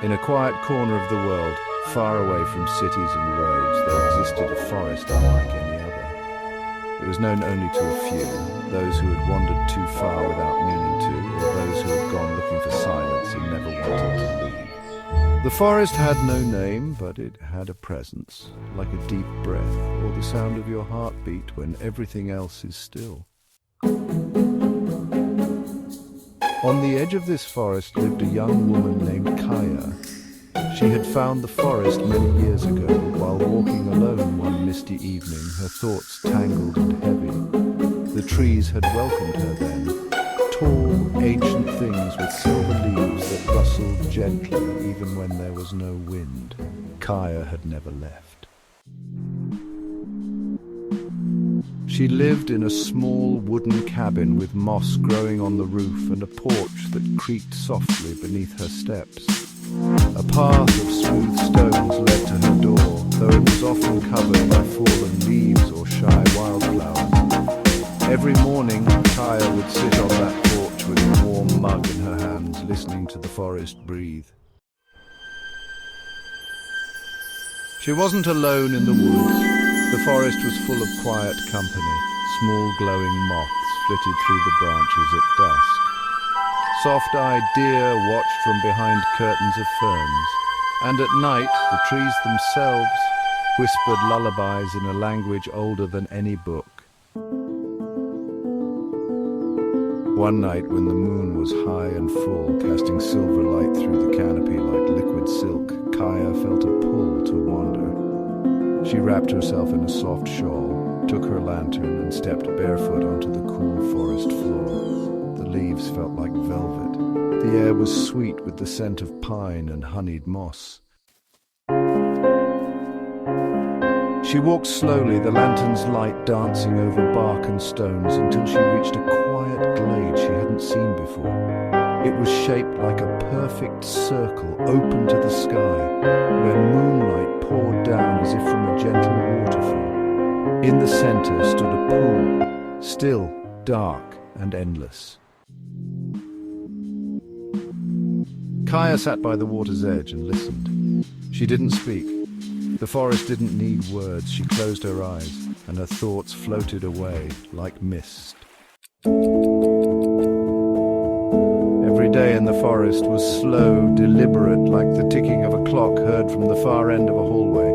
In a quiet corner of the world, far away from cities and roads, there existed a forest unlike any other. It was known only to a few, those who had wandered too far without meaning to, or those who had gone looking for silence and never wanted to leave. The forest had no name, but it had a presence, like a deep breath, or the sound of your heartbeat when everything else is still. On the edge of this forest lived a young woman named Kaia. She had found the forest many years ago while walking alone one misty evening, her thoughts tangled and heavy. The trees had welcomed her then, tall, ancient things with silver leaves that rustled gently even when there was no wind. Kaia had never left. She lived in a small wooden cabin with moss growing on the roof and a porch that creaked softly beneath her steps. A path of smooth stones led to her door, though it was often covered by fallen leaves or shy wildflowers. Every morning, Kaia would sit on that porch with a warm mug in her hands, listening to the forest breathe. She wasn't alone in the woods. The forest was full of quiet company. Small glowing moths flitted through the branches at dusk. Soft-eyed deer watched from behind curtains of ferns. And at night, the trees themselves whispered lullabies in a language older than any book. One night, when the moon was high and full, casting silver light through the canopy like liquid silk, Kaia felt a pull to wander. She wrapped herself in a soft shawl, took her lantern, and stepped barefoot onto the cool forest floor. The leaves felt like velvet. The air was sweet with the scent of pine and honeyed moss. She walked slowly, the lantern's light dancing over bark and stones, until she reached a quiet glade she hadn't seen before. It was shaped like a perfect circle open to the sky, where moonlight poured down as if from a gentle waterfall. In the center stood a pool, still, dark, and endless. Kaia sat by the water's edge and listened. She didn't speak. The forest didn't need words. She closed her eyes, and her thoughts floated away like mist. Every day in the forest was slow, deliberate, like the ticking of a clock heard from the far end of a hallway.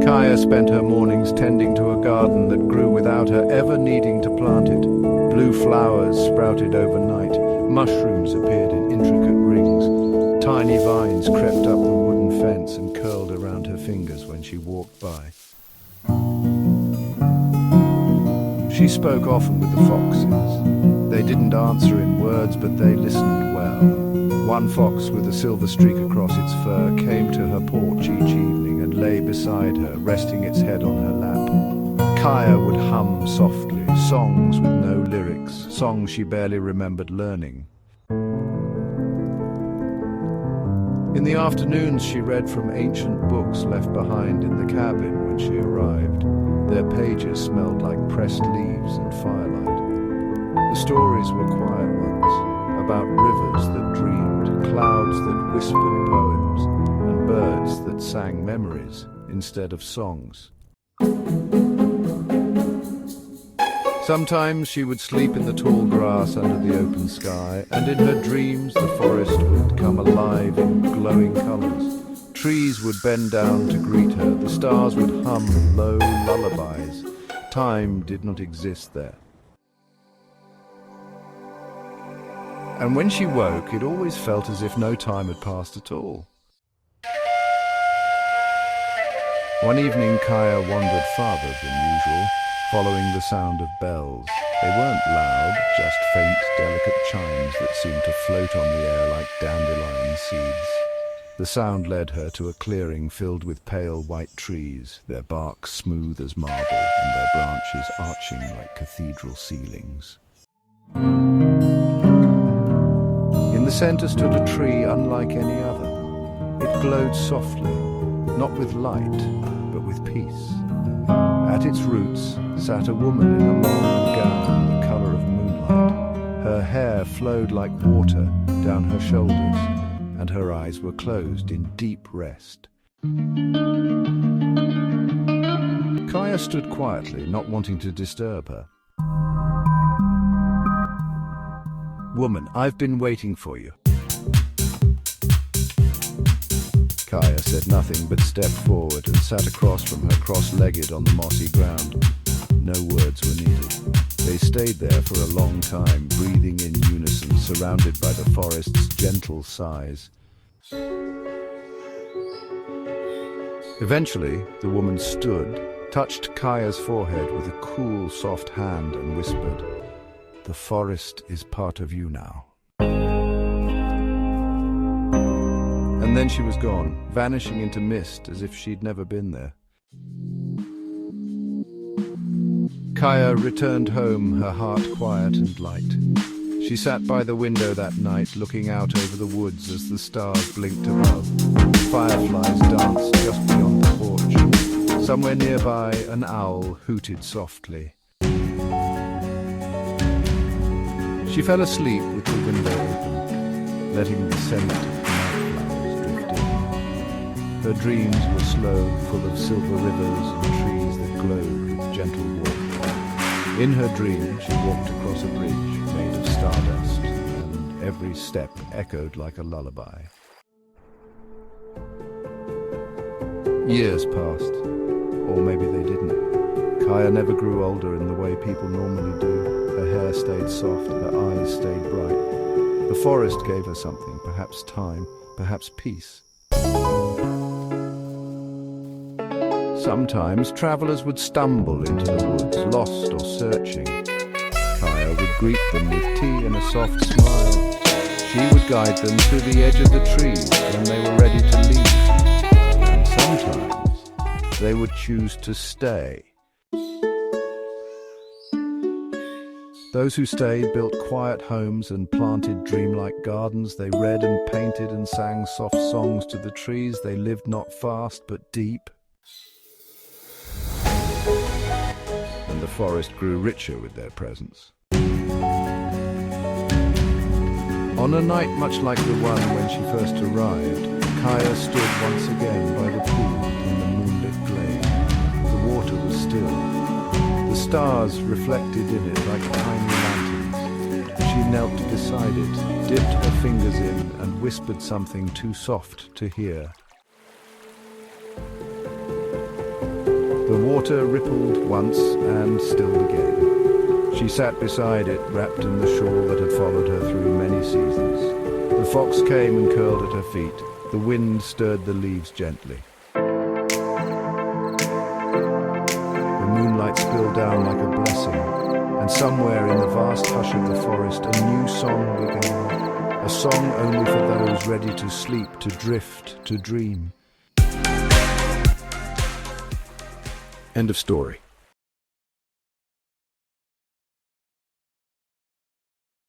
Kaia spent her mornings tending to a garden that grew without her ever needing to plant it. Blue flowers sprouted overnight. Mushrooms appeared in intricate rings. Tiny vines crept up the wooden fence and curled around her fingers when she walked by. She spoke often with the foxes. They didn't answer in words, but they listened well. One fox with a silver streak across its fur came to her porch each evening and lay beside her, resting its head on her lap. Kaia would hum softly, songs with no lyrics, songs she barely remembered learning. In the afternoons, she read from ancient books left behind in the cabin when she arrived. Their pages smelled like pressed leaves and firelight. The stories were quiet ones, about rivers that dreamed, clouds that whispered poems, and birds that sang memories instead of songs. Sometimes she would sleep in the tall grass under the open sky, and in her dreams the forest would come alive in glowing colors. Trees would bend down to greet her, the stars would hum low lullabies. Time did not exist there. And when she woke, it always felt as if no time had passed at all. One evening, Kaia wandered farther than usual, following the sound of bells. They weren't loud, just faint, delicate chimes that seemed to float on the air like dandelion seeds. The sound led her to a clearing filled with pale white trees, their bark smooth as marble and their branches arching like cathedral ceilings. In the center stood a tree unlike any other. It glowed softly, not with light, but with peace. At its roots sat a woman in a long gown the color of moonlight. Her hair flowed like water down her shoulders, and her eyes were closed in deep rest. Kaia stood quietly, not wanting to disturb her. "Woman, I've been waiting for you." Kaia said nothing but stepped forward and sat across from her, cross-legged on the mossy ground. No words were needed. They stayed there for a long time, breathing in unison, surrounded by the forest's gentle sighs. Eventually, the woman stood, touched Kaia's forehead with a cool, soft hand and whispered, "The forest is part of you now." And then she was gone, vanishing into mist as if she'd never been there. Kaia returned home, her heart quiet and light. She sat by the window that night, looking out over the woods as the stars blinked above. Fireflies danced just beyond the porch. Somewhere nearby, an owl hooted softly. She fell asleep with the window open, letting the scent of night flowers drift in. Her dreams were slow, full of silver rivers and trees that glowed with gentle warmth. In her dream, she walked across a bridge made of stardust, and every step echoed like a lullaby. Years passed, or maybe they didn't. Kaia never grew older in the way people normally do. Her hair stayed soft, her eyes stayed bright. The forest gave her something, perhaps time, perhaps peace. Sometimes travelers would stumble into the woods, lost or searching. Kaia would greet them with tea and a soft smile. She would guide them to the edge of the trees when they were ready to leave. And sometimes they would choose to stay. Those who stayed built quiet homes and planted dreamlike gardens. They read and painted and sang soft songs to the trees. They lived not fast but deep. And the forest grew richer with their presence. On a night much like the one when she first arrived, Kaia stood once again by the pool in the moonlit glade. The water was still. The stars reflected in it like tiny lanterns. She knelt beside it, dipped her fingers in, and whispered something too soft to hear. The water rippled once and stilled again. She sat beside it, wrapped in the shawl that had followed her through many seasons. The fox came and curled at her feet. The wind stirred the leaves gently. The moonlight spilled down like a blessing, and somewhere in the vast hush of the forest, a new song began. A song only for those ready to sleep, to drift, to dream. End of story.